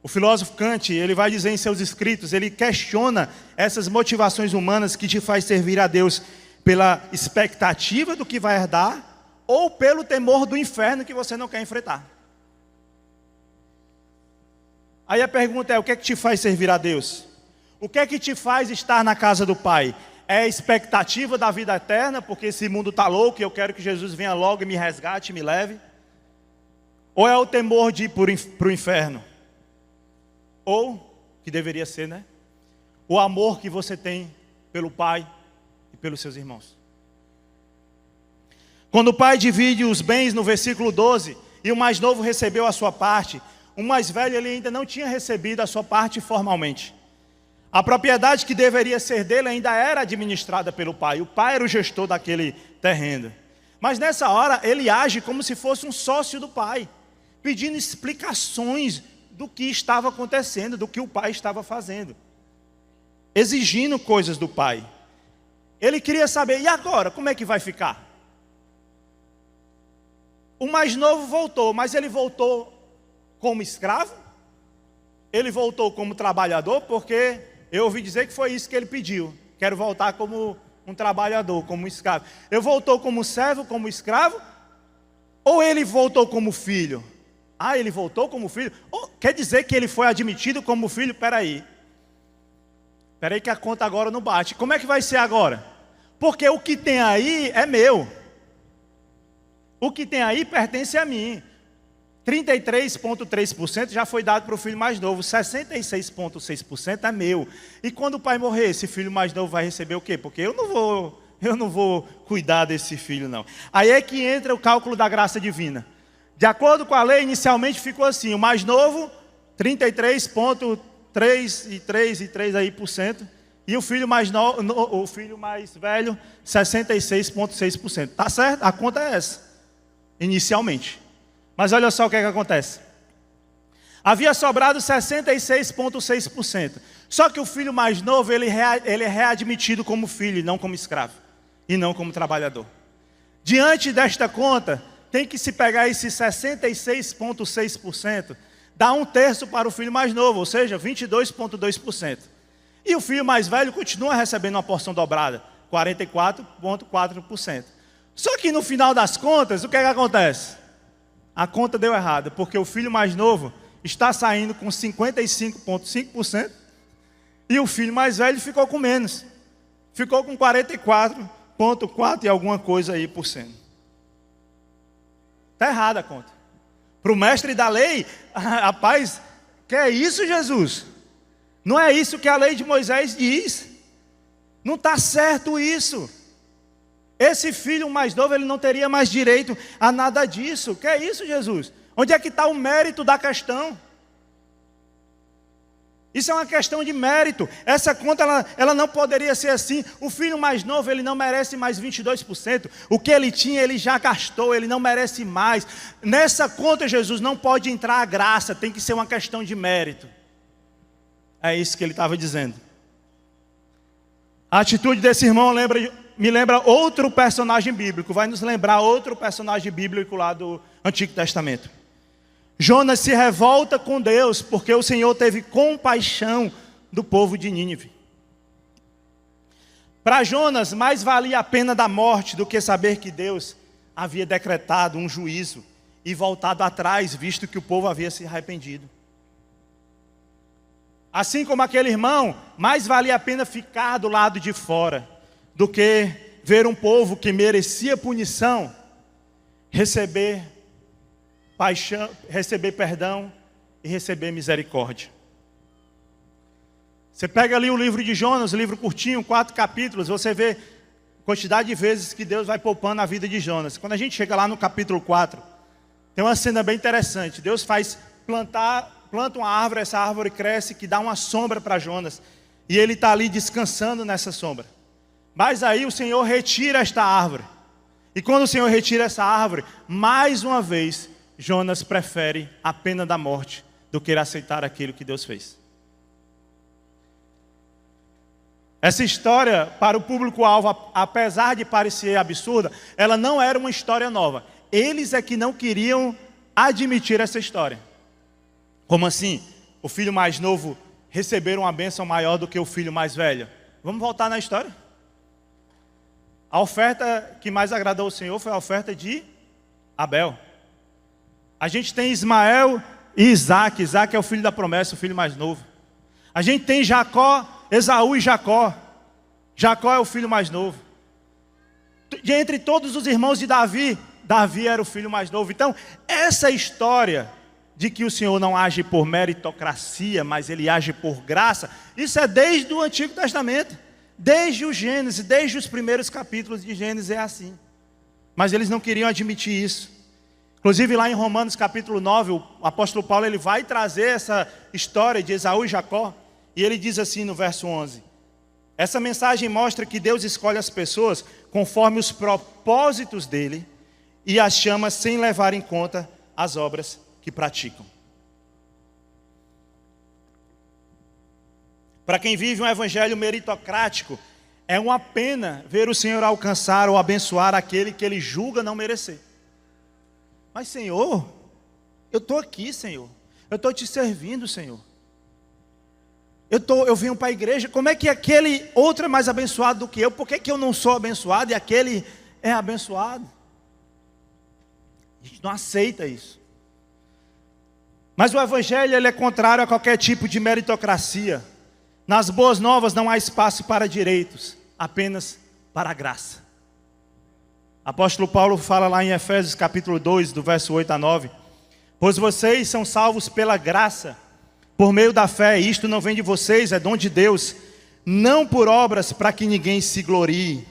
O filósofo Kant, ele vai dizer em seus escritos, ele questiona essas motivações humanas que te faz servir a Deus pela expectativa do que vai herdar ou pelo temor do inferno que você não quer enfrentar. Aí a pergunta é, o que é que te faz servir a Deus? O que é que te faz estar na casa do Pai? É a expectativa da vida eterna, porque esse mundo está louco e eu quero que Jesus venha logo e me resgate e me leve? Ou é o temor de ir para o inferno? Ou, que deveria ser, né? O amor que você tem pelo Pai e pelos seus irmãos. Quando o pai divide os bens no versículo 12, e o mais novo recebeu a sua parte, o mais velho ele ainda não tinha recebido a sua parte formalmente. A propriedade que deveria ser dele ainda era administrada pelo pai. O pai era o gestor daquele terreno. Mas nessa hora ele age como se fosse um sócio do pai, pedindo explicações do que estava acontecendo, do que o pai estava fazendo, exigindo coisas do pai. Ele queria saber, e agora, como é que vai ficar? O mais novo voltou, mas ele voltou como escravo? Ele voltou como trabalhador? Porque eu ouvi dizer que foi isso que ele pediu. Quero voltar como um trabalhador, como um escravo. Ele voltou como servo, como escravo? Ou ele voltou como filho? Ah, ele voltou como filho? Quer dizer que ele foi admitido como filho? Peraí que a conta agora não bate. Como é que vai ser agora? Porque o que tem aí é meu. O que tem aí pertence a mim. 33,3% já foi dado para o filho mais novo. 66,6% é meu. E quando o pai morrer, esse filho mais novo vai receber o quê? Porque eu não vou cuidar desse filho, não. Aí é que entra o cálculo da graça divina. De acordo com a lei, inicialmente ficou assim, o mais novo, 33,3% e o filho mais o filho mais velho, 66,6%. Tá certo? A conta é essa, inicialmente. Mas olha só o que é que acontece. Havia sobrado 66,6%. Só que o filho mais novo, ele é readmitido como filho, e não como escravo, e não como trabalhador. Diante desta conta, tem que se pegar esse 66,6%, dar 1/3 para o filho mais novo, ou seja, 22,2%. E o filho mais velho continua recebendo uma porção dobrada, 44,4%. Só que no final das contas, o que é que acontece? A conta deu errada, porque o filho mais novo está saindo com 55,5% e o filho mais velho ficou com menos. Ficou com 44,4% e alguma coisa aí por cento. Está errada a conta. Para o mestre da lei, rapaz, que é isso, Jesus? Não é isso que a lei de Moisés diz. Não está certo isso. Esse filho mais novo, ele não teria mais direito a nada disso. Que é isso, Jesus? Onde é que está o mérito da questão? Isso é uma questão de mérito. Essa conta, ela não poderia ser assim. O filho mais novo, ele não merece mais 22%. O que ele tinha, ele já gastou, ele não merece mais. Nessa conta, Jesus, não pode entrar a graça, tem que ser uma questão de mérito. É isso que ele estava dizendo. A atitude desse irmão me lembra outro personagem bíblico. Vai nos lembrar outro personagem bíblico lá do Antigo Testamento. Jonas se revolta com Deus porque o Senhor teve compaixão do povo de Nínive. Para Jonas, mais valia a pena da morte do que saber que Deus havia decretado um juízo e voltado atrás, visto que o povo havia se arrependido. Assim como aquele irmão, mais valia a pena ficar do lado de fora do que ver um povo que merecia punição receber paixão, receber perdão e receber misericórdia. Você pega ali o livro de Jonas, livro curtinho, 4 capítulos, você vê a quantidade de vezes que Deus vai poupando a vida de Jonas. Quando a gente chega lá no capítulo 4, Tem uma cena bem interessante. Deus planta uma árvore, essa árvore cresce, que dá uma sombra para Jonas. E ele está ali descansando nessa sombra. Mas aí o Senhor retira esta árvore. E quando o Senhor retira essa árvore, mais uma vez, Jonas prefere a pena da morte do que aceitar aquilo que Deus fez. Essa história, para o público-alvo, apesar de parecer absurda, ela não era uma história nova. Eles é que não queriam admitir essa história. Como assim? O filho mais novo receber uma bênção maior do que o filho mais velho? Vamos voltar na história? A oferta que mais agradou ao Senhor foi a oferta de Abel. A gente tem Ismael e Isaac. Isaac é o filho da promessa, o filho mais novo. A gente tem Jacó, Esaú e Jacó. Jacó é o filho mais novo. De entre todos os irmãos de Davi, Davi era o filho mais novo. Então, essa história de que o Senhor não age por meritocracia, mas Ele age por graça, isso é desde o Antigo Testamento. Desde o Gênesis, desde os primeiros capítulos de Gênesis é assim. Mas eles não queriam admitir isso. Inclusive lá em Romanos capítulo 9, o apóstolo Paulo ele vai trazer essa história de Esaú e Jacó. E ele diz assim no verso 11. Essa mensagem mostra que Deus escolhe as pessoas conforme os propósitos dele e as chama sem levar em conta as obras que praticam. Para quem vive um evangelho meritocrático, é uma pena ver o Senhor alcançar ou abençoar aquele que ele julga não merecer. Mas Senhor, eu estou aqui, Senhor. Eu estou te servindo, Senhor. Eu venho para a igreja, como é que aquele outro é mais abençoado do que eu? Por que eu não sou abençoado e aquele é abençoado? A gente não aceita isso. Mas o evangelho ele é contrário a qualquer tipo de meritocracia. Nas boas novas não há espaço para direitos, apenas para a graça. Apóstolo Paulo fala lá em Efésios capítulo 2, do verso 8 a 9. Pois vocês são salvos pela graça, por meio da fé, isto não vem de vocês, é dom de Deus, não por obras para que ninguém se glorie.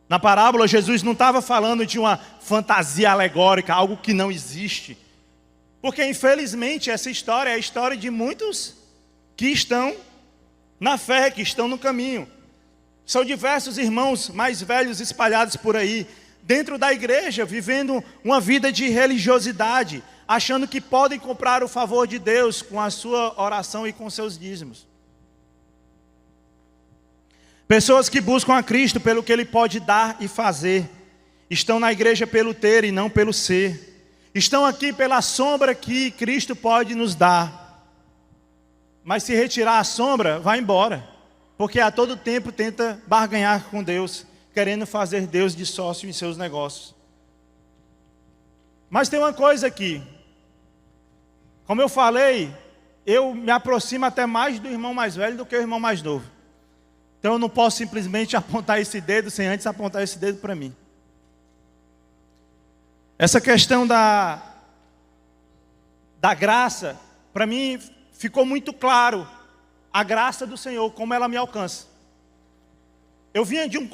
Na parábola, Jesus não estava falando de uma fantasia alegórica, algo que não existe. Porque infelizmente essa história é a história de muitos que estão na fé, que estão no caminho. São diversos irmãos mais velhos espalhados por aí, dentro da igreja, vivendo uma vida de religiosidade, achando que podem comprar o favor de Deus com a sua oração e com seus dízimos. Pessoas que buscam a Cristo pelo que Ele pode dar e fazer, estão na igreja pelo ter e não pelo ser, estão aqui pela sombra que Cristo pode nos dar. Mas se retirar a sombra, vai embora. Porque a todo tempo tenta barganhar com Deus, querendo fazer Deus de sócio em seus negócios. Mas tem uma coisa aqui. Como eu falei, eu me aproximo até mais do irmão mais velho do que o irmão mais novo. Então eu não posso simplesmente apontar esse dedo sem antes apontar esse dedo para mim. Essa questão da graça, para mim ficou muito claro a graça do Senhor, como ela me alcança. Eu vim de um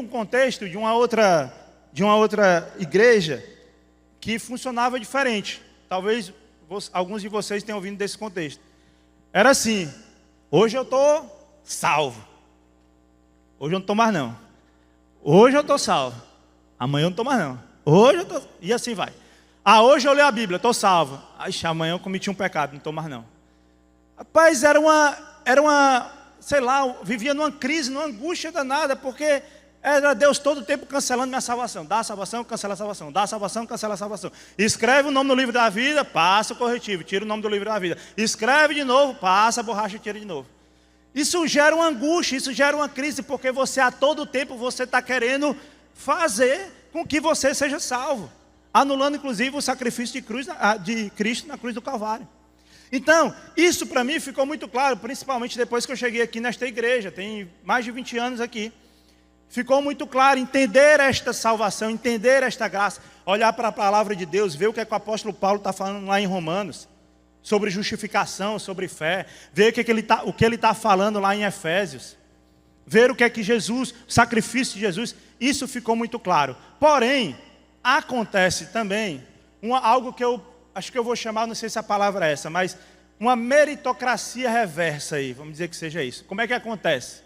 contexto de uma outra igreja que funcionava diferente. Talvez alguns de vocês tenham vindo desse contexto. Era assim: hoje eu estou salvo. Hoje eu não estou mais não. Hoje eu estou salvo. Amanhã eu não estou mais não. Hoje eu estou... E assim vai. Hoje eu leio a Bíblia, estou salvo. Amanhã eu cometi um pecado, não estou mais não. Rapaz, era uma, sei lá, vivia numa crise, numa angústia danada, porque era Deus todo o tempo cancelando minha salvação. Dá a salvação, cancela a salvação. Dá a salvação, cancela a salvação. Escreve o nome no livro da vida, passa o corretivo, tira o nome do livro da vida. Escreve de novo, passa a borracha e tira de novo. Isso gera uma angústia, isso gera uma crise, porque você a todo tempo você está querendo fazer com que você seja salvo. Anulando inclusive o sacrifício de Cristo na cruz do Calvário. Então, isso para mim ficou muito claro, principalmente depois que eu cheguei aqui nesta igreja, tem mais de 20 anos aqui. Ficou muito claro entender esta salvação, entender esta graça, olhar para a palavra de Deus, ver o que é que o apóstolo Paulo está falando lá em Romanos, sobre justificação, sobre fé, ver o que ele está falando lá em Efésios, ver o que é que Jesus, o sacrifício de Jesus, isso ficou muito claro. Porém, acontece também algo que eu acho que eu vou chamar, não sei se a palavra é essa, mas uma meritocracia reversa aí, vamos dizer que seja isso. Como é que acontece?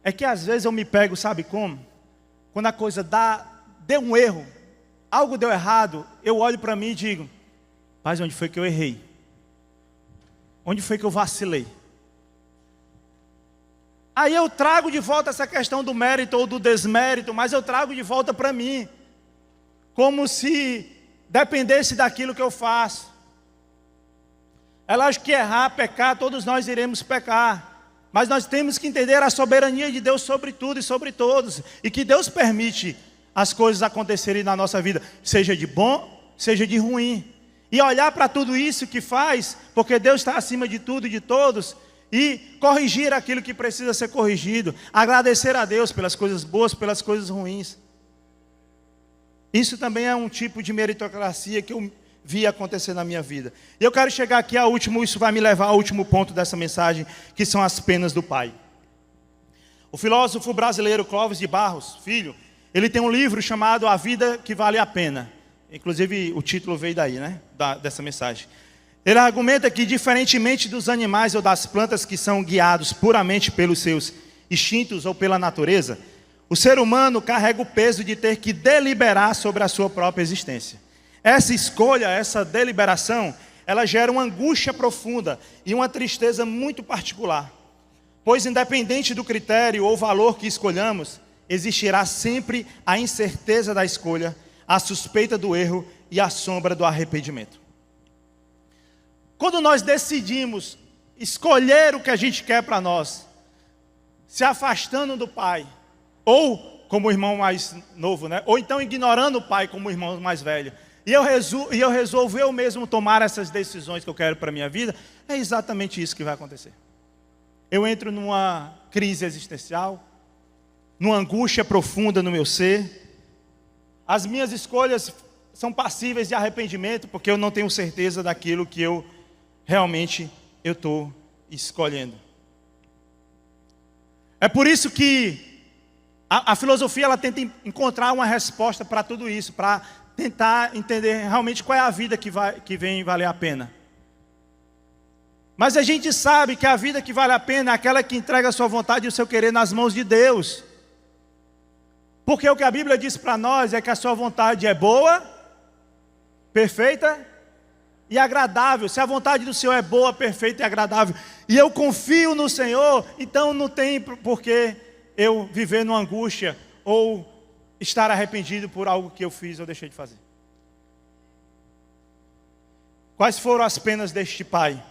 É que às vezes eu me pego, sabe como? Quando a coisa deu um erro, algo deu errado, eu olho para mim e digo: mas onde foi que eu errei? Onde foi que eu vacilei? Aí eu trago de volta essa questão do mérito ou do desmérito, mas eu trago de volta para mim, como se dependesse daquilo que eu faço. É lógico que errar, pecar, todos nós iremos pecar, mas nós temos que entender a soberania de Deus sobre tudo e sobre todos, e que Deus permite as coisas acontecerem na nossa vida, seja de bom, seja de ruim, e olhar para tudo isso que faz, porque Deus está acima de tudo e de todos, e corrigir aquilo que precisa ser corrigido, agradecer a Deus pelas coisas boas, pelas coisas ruins. Isso também é um tipo de meritocracia que eu vi acontecer na minha vida. E eu quero chegar aqui ao último, isso vai me levar ao último ponto dessa mensagem, que são as penas do Pai. O filósofo brasileiro Clóvis de Barros Filho, ele tem um livro chamado A Vida que Vale a Pena. Inclusive o título veio daí, né? Dessa mensagem. Ele argumenta que, diferentemente dos animais ou das plantas que são guiados puramente pelos seus instintos ou pela natureza, o ser humano carrega o peso de ter que deliberar sobre a sua própria existência. Essa escolha, essa deliberação, ela gera uma angústia profunda e uma tristeza muito particular. Pois, independente do critério ou valor que escolhamos, existirá sempre a incerteza da escolha, a suspeita do erro e a sombra do arrependimento. Quando nós decidimos escolher o que a gente quer para nós, se afastando do Pai, ou como o irmão mais novo, né? Ou então ignorando o Pai como o irmão mais velho, e eu resolvo eu mesmo tomar essas decisões que eu quero para a minha vida, é exatamente isso que vai acontecer. Eu entro numa crise existencial, numa angústia profunda no meu ser. As minhas escolhas são passíveis de arrependimento, porque eu não tenho certeza daquilo que eu realmente estou escolhendo. É por isso que a filosofia ela tenta encontrar uma resposta para tudo isso, para tentar entender realmente qual é a vida que vem valer a pena. Mas a gente sabe que a vida que vale a pena é aquela que entrega a sua vontade e o seu querer nas mãos de Deus. Porque o que a Bíblia diz para nós é que a sua vontade é boa, perfeita e agradável. Se a vontade do Senhor é boa, perfeita e agradável, e eu confio no Senhor, então não tem por que eu viver numa angústia ou estar arrependido por algo que eu fiz ou deixei de fazer. Quais foram as penas deste pai?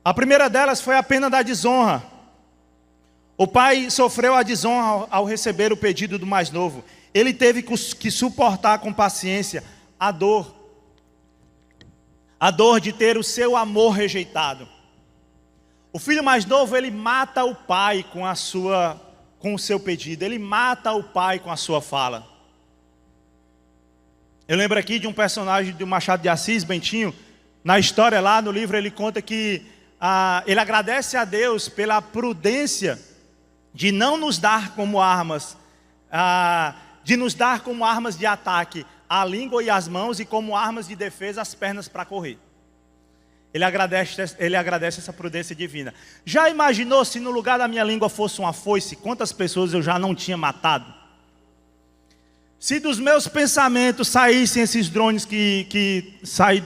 A primeira delas foi a pena da desonra. O pai sofreu a desonra ao receber o pedido do mais novo. Ele teve que suportar com paciência a dor de ter o seu amor rejeitado. O filho mais novo, ele mata o pai com o seu pedido. Ele mata o pai com a sua fala. Eu lembro aqui de um personagem do Machado de Assis, Bentinho. Na história lá no livro ele conta que ele agradece a Deus pela prudência de não nos dar como armas, de nos dar como armas de ataque a língua e as mãos, e como armas de defesa as pernas para correr. Ele agradece essa prudência divina. Já imaginou se no lugar da minha língua fosse uma foice, quantas pessoas eu já não tinha matado? Se dos meus pensamentos saíssem esses drones que saem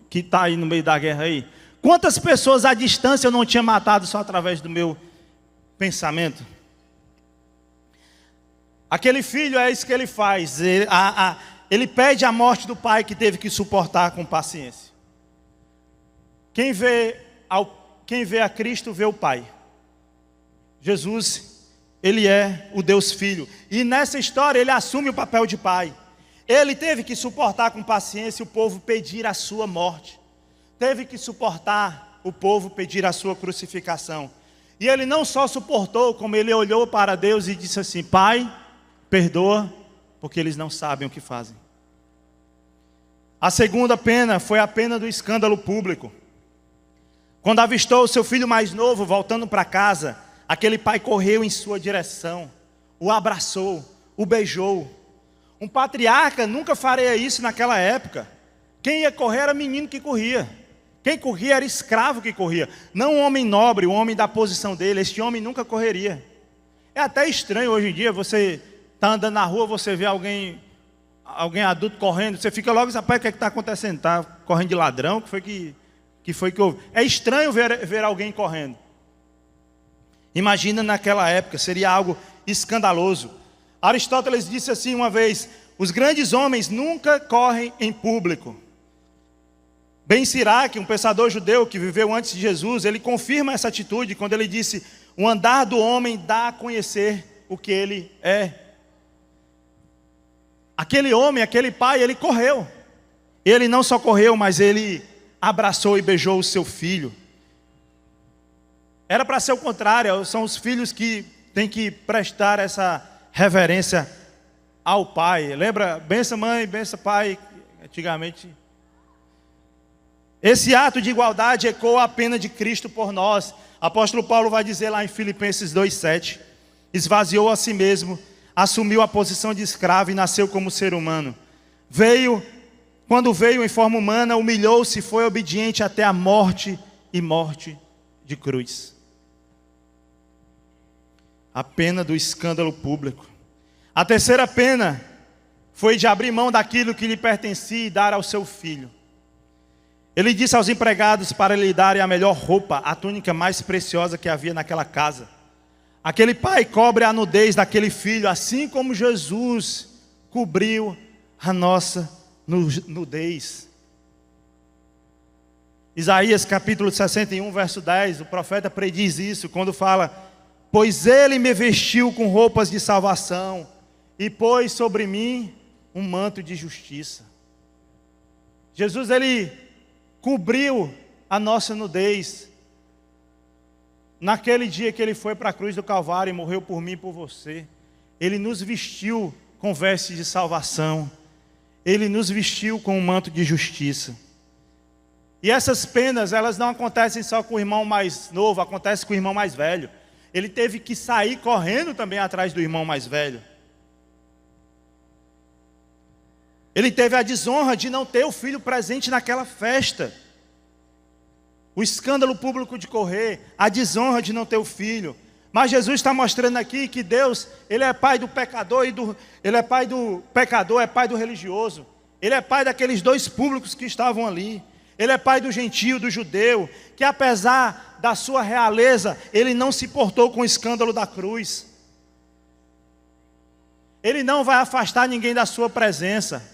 que está aí no meio da guerra aí, quantas pessoas à distância eu não tinha matado só através do meu pensamento? Aquele filho, é isso que ele faz. Ele pede a morte do pai que teve que suportar com paciência. Quem vê a Cristo vê o Pai. Jesus, ele é o Deus Filho. E nessa história ele assume o papel de pai. Ele teve que suportar com paciência o povo pedir a sua morte. Teve que suportar o povo pedir a sua crucificação. E ele não só suportou, como ele olhou para Deus e disse assim: Pai, perdoa, porque eles não sabem o que fazem. A segunda pena foi a pena do escândalo público. Quando avistou o seu filho mais novo voltando para casa, aquele pai correu em sua direção, o abraçou, o beijou. Um patriarca nunca faria isso naquela época. Quem ia correr era menino que corria. Quem corria era escravo que corria. Não um homem nobre, um homem da posição dele. Este homem nunca correria. É até estranho hoje em dia, você está andando na rua, você vê alguém adulto correndo, você fica logo, rapaz, o que está acontecendo? Está correndo de ladrão? O que foi que houve? É estranho ver alguém correndo. Imagina naquela época, seria algo escandaloso. Aristóteles disse assim uma vez: os grandes homens nunca correm em público. Ben Siraque, um pensador judeu que viveu antes de Jesus, ele confirma essa atitude quando ele disse: o andar do homem dá a conhecer o que ele é. Aquele homem, aquele pai, ele correu. Ele não só correu, mas ele abraçou e beijou o seu filho. Era para ser o contrário, são os filhos que têm que prestar essa reverência ao pai. Lembra? Benção mãe, benção pai, antigamente. Esse ato de igualdade ecoa a pena de Cristo por nós. Apóstolo Paulo vai dizer lá em Filipenses 2,7: esvaziou a si mesmo, assumiu a posição de escravo e nasceu como ser humano. Quando veio em forma humana, humilhou-se e foi obediente até a morte e morte de cruz. A pena do escândalo público. A terceira pena foi de abrir mão daquilo que lhe pertencia e dar ao seu filho. Ele disse aos empregados para lhe darem a melhor roupa, a túnica mais preciosa que havia naquela casa. Aquele pai cobre a nudez daquele filho, assim como Jesus cobriu a nossa nudez. Isaías capítulo 61, verso 10, o profeta prediz isso, quando fala: pois ele me vestiu com roupas de salvação, e pôs sobre mim um manto de justiça. Jesus, ele cobriu a nossa nudez. Naquele dia que ele foi para a cruz do Calvário e morreu por mim e por você, ele nos vestiu com vestes de salvação. Ele nos vestiu com um manto de justiça. E essas penas, elas não acontecem só com o irmão mais novo, acontece com o irmão mais velho. Ele teve que sair correndo também atrás do irmão mais velho. Ele teve a desonra de não ter o filho presente naquela festa. O escândalo público de correr, a desonra de não ter o filho. Mas Jesus está mostrando aqui que Deus, ele é pai do pecador ele é pai do pecador, é pai do religioso. Ele é pai daqueles dois públicos que estavam ali. Ele é pai do gentio, do judeu, que apesar da sua realeza, ele não se portou com o escândalo da cruz. Ele não vai afastar ninguém da sua presença.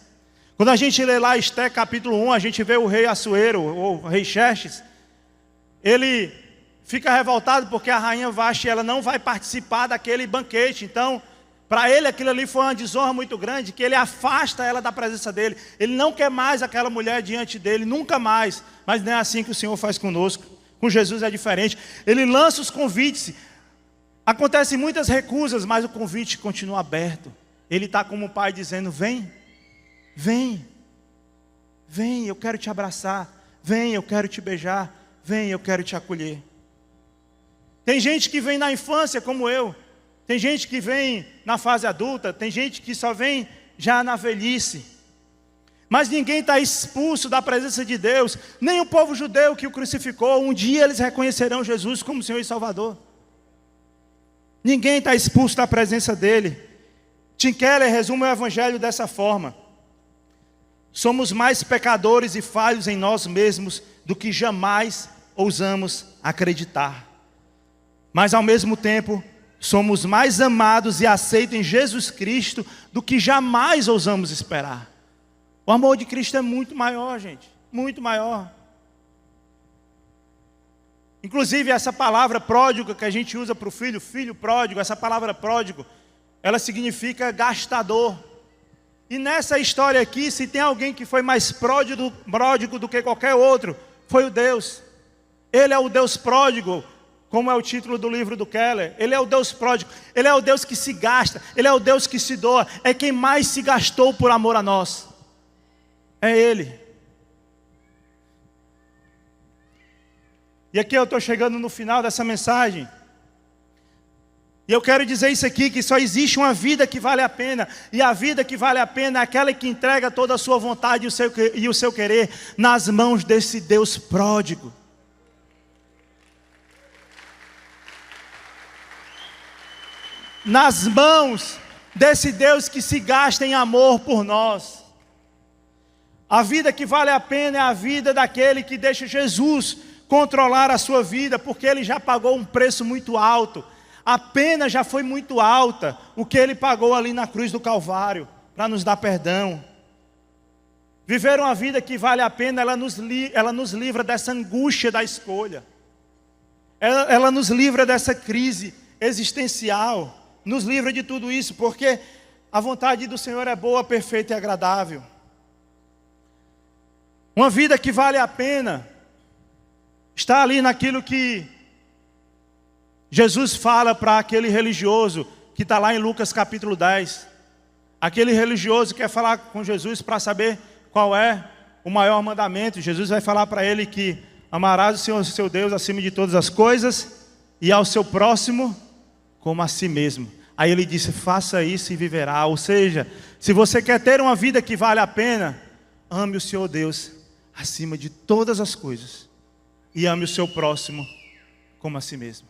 Quando a gente lê lá Esté capítulo 1, a gente vê o rei Assuero, ou o rei Xerxes. Ele fica revoltado porque a rainha Vasti, ela não vai participar daquele banquete. Então, para ele aquilo ali foi uma desonra muito grande, que ele afasta ela da presença dele. Ele não quer mais aquela mulher diante dele, nunca mais. Mas não é assim que o Senhor faz conosco. Com Jesus é diferente. Ele lança os convites. Acontecem muitas recusas, mas o convite continua aberto. Ele está como o pai dizendo: vem, vem, vem, eu quero te abraçar. Vem, eu quero te beijar. Vem, eu quero te acolher. Tem gente que vem na infância como eu. Tem gente que vem na fase adulta. Tem gente que só vem já na velhice. Mas ninguém está expulso da presença de Deus. Nem o povo judeu que o crucificou. Um dia eles reconhecerão Jesus como Senhor e Salvador. Ninguém está expulso da presença dele. Tim Keller resume o Evangelho dessa forma: somos mais pecadores e falhos em nós mesmos do que jamais ousamos acreditar. Mas ao mesmo tempo, somos mais amados e aceitos em Jesus Cristo do que jamais ousamos esperar. O amor de Cristo é muito maior, gente, muito maior. Inclusive essa palavra pródigo que a gente usa para o filho, filho pródigo, essa palavra pródigo, ela significa gastador. E nessa história aqui, se tem alguém que foi mais pródigo do que qualquer outro, foi o Deus. Ele é o Deus pródigo, como é o título do livro do Keller. Ele é o Deus pródigo, ele é o Deus que se gasta, ele é o Deus que se doa, é quem mais se gastou por amor a nós. É Ele. E aqui eu estou chegando no final dessa mensagem. E eu quero dizer isso aqui, que só existe uma vida que vale a pena. E a vida que vale a pena é aquela que entrega toda a sua vontade e o seu querer nas mãos desse Deus pródigo. Nas mãos desse Deus que se gasta em amor por nós. A vida que vale a pena é a vida daquele que deixa Jesus controlar a sua vida, porque Ele já pagou um preço muito alto. A pena já foi muito alta, o que Ele pagou ali na cruz do Calvário, para nos dar perdão. Viver uma vida que vale a pena, ela nos livra dessa angústia da escolha. Ela nos livra dessa crise existencial, nos livra de tudo isso, porque a vontade do Senhor é boa, perfeita e agradável. Uma vida que vale a pena está ali naquilo que Jesus fala para aquele religioso que está lá em Lucas capítulo 10. Aquele religioso quer falar com Jesus para saber qual é o maior mandamento. Jesus vai falar para ele que amarás o Senhor seu Deus acima de todas as coisas e ao seu próximo como a si mesmo. Aí ele disse, faça isso e viverá. Ou seja, se você quer ter uma vida que vale a pena, ame o Senhor Deus acima de todas as coisas e ame o seu próximo como a si mesmo.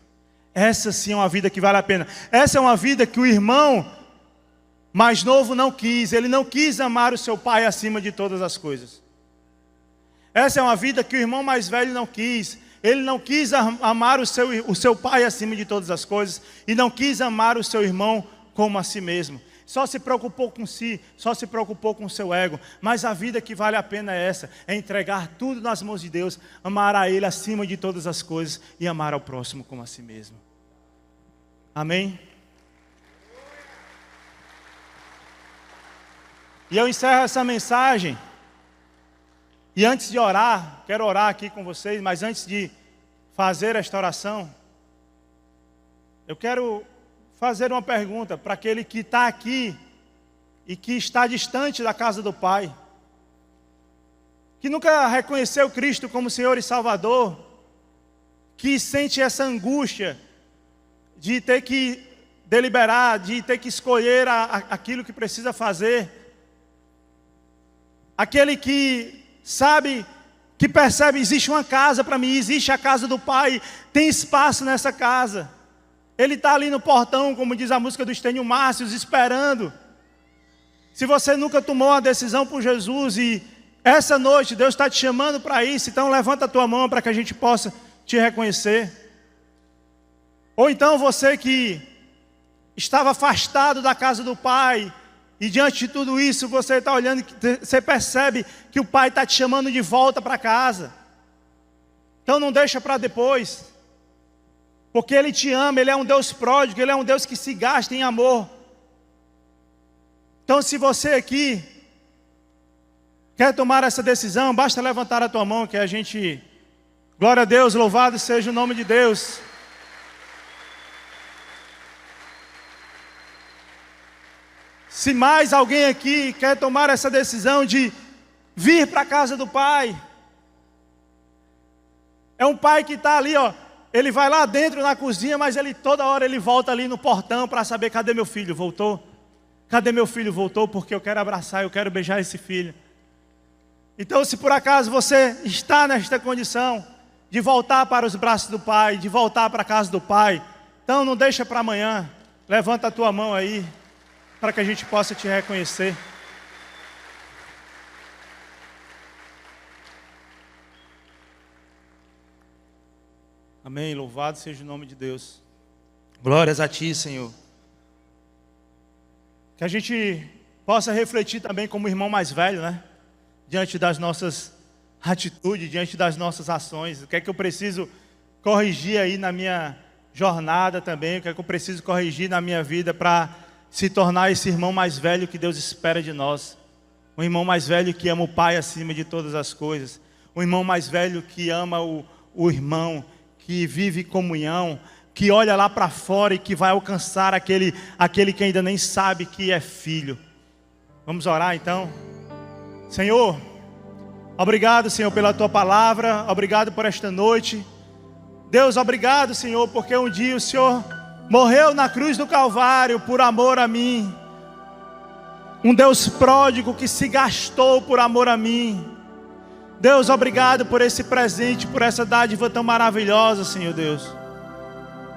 Essa sim é uma vida que vale a pena. Essa é uma vida que o irmão mais novo não quis. Ele não quis amar o seu pai acima de todas as coisas. Essa é uma vida que o irmão mais velho não quis. Ele não quis amar o seu pai acima de todas as coisas. E não quis amar o seu irmão como a si mesmo. Só se preocupou com si, só se preocupou com o seu ego. Mas a vida que vale a pena é essa, é entregar tudo nas mãos de Deus, amar a Ele acima de todas as coisas e amar ao próximo como a si mesmo. Amém? E eu encerro essa mensagem. E antes de orar, quero orar aqui com vocês, mas antes de fazer esta oração, eu quero fazer uma pergunta para aquele que está aqui e que está distante da casa do Pai, que nunca reconheceu Cristo como Senhor e Salvador, que sente essa angústia de ter que deliberar, de ter que escolher aquilo que precisa fazer. Aquele que sabe, que percebe, existe uma casa para mim, existe a casa do Pai, tem espaço nessa casa. Ele está ali no portão, como diz a música do Estênio Márcios, esperando. Se você nunca tomou uma decisão por Jesus e essa noite Deus está te chamando para isso, então levanta a tua mão para que a gente possa te reconhecer. Ou então você que estava afastado da casa do Pai, e diante de tudo isso você está olhando, você percebe que o Pai está te chamando de volta para casa. Então não deixa para depois, porque Ele te ama, Ele é um Deus pródigo, Ele é um Deus que se gasta em amor. Então se você aqui quer tomar essa decisão, basta levantar a tua mão que a gente... Glória a Deus, louvado seja o nome de Deus. Se mais alguém aqui quer tomar essa decisão de vir para a casa do Pai, é um pai que está ali, ó, ele vai lá dentro na cozinha, mas ele toda hora ele volta ali no portão para saber, cadê meu filho? Voltou? Cadê meu filho? Voltou? Porque eu quero abraçar, eu quero beijar esse filho. Então se por acaso você está nesta condição de voltar para os braços do Pai, de voltar para a casa do Pai, então não deixa para amanhã, levanta a tua mão aí, para que a gente possa te reconhecer. Amém, louvado seja o nome de Deus. Glórias a Ti, Senhor. Que a gente possa refletir também como irmão mais velho, né? Diante das nossas atitudes, diante das nossas ações. O que é que eu preciso corrigir aí na minha jornada também? O que é que eu preciso corrigir na minha vida para se tornar esse irmão mais velho que Deus espera de nós? Um irmão mais velho que ama o Pai acima de todas as coisas. Um irmão mais velho que ama o irmão, que vive comunhão, que olha lá para fora e que vai alcançar aquele que ainda nem sabe que é filho. Vamos orar então? Senhor, obrigado, Senhor, pela Tua palavra, obrigado por esta noite. Deus, obrigado, Senhor, porque um dia o Senhor morreu na cruz do Calvário por amor a mim. Um Deus pródigo que se gastou por amor a mim. Deus, obrigado por esse presente, por essa dádiva tão maravilhosa, Senhor Deus.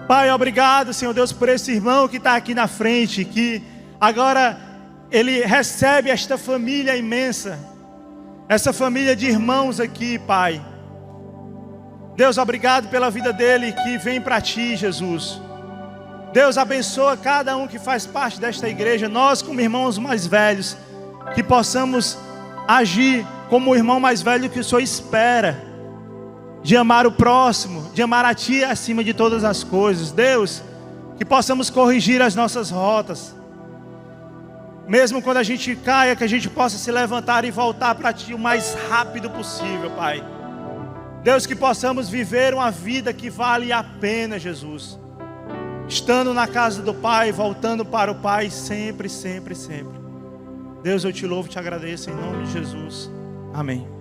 Pai, obrigado, Senhor Deus, por esse irmão que está aqui na frente, que agora ele recebe esta família imensa, essa família de irmãos aqui, Pai. Deus, obrigado pela vida dele que vem para Ti, Jesus. Deus, abençoa cada um que faz parte desta igreja, nós como irmãos mais velhos, que possamos agir como o irmão mais velho que o Senhor espera, de amar o próximo, de amar a Ti acima de todas as coisas. Deus, que possamos corrigir as nossas rotas, mesmo quando a gente caia, que a gente possa se levantar e voltar para Ti o mais rápido possível, Pai. Deus, que possamos viver uma vida que vale a pena, Jesus, estando na casa do Pai, voltando para o Pai sempre, sempre, sempre. Deus, eu Te louvo e Te agradeço em nome de Jesus. Amém.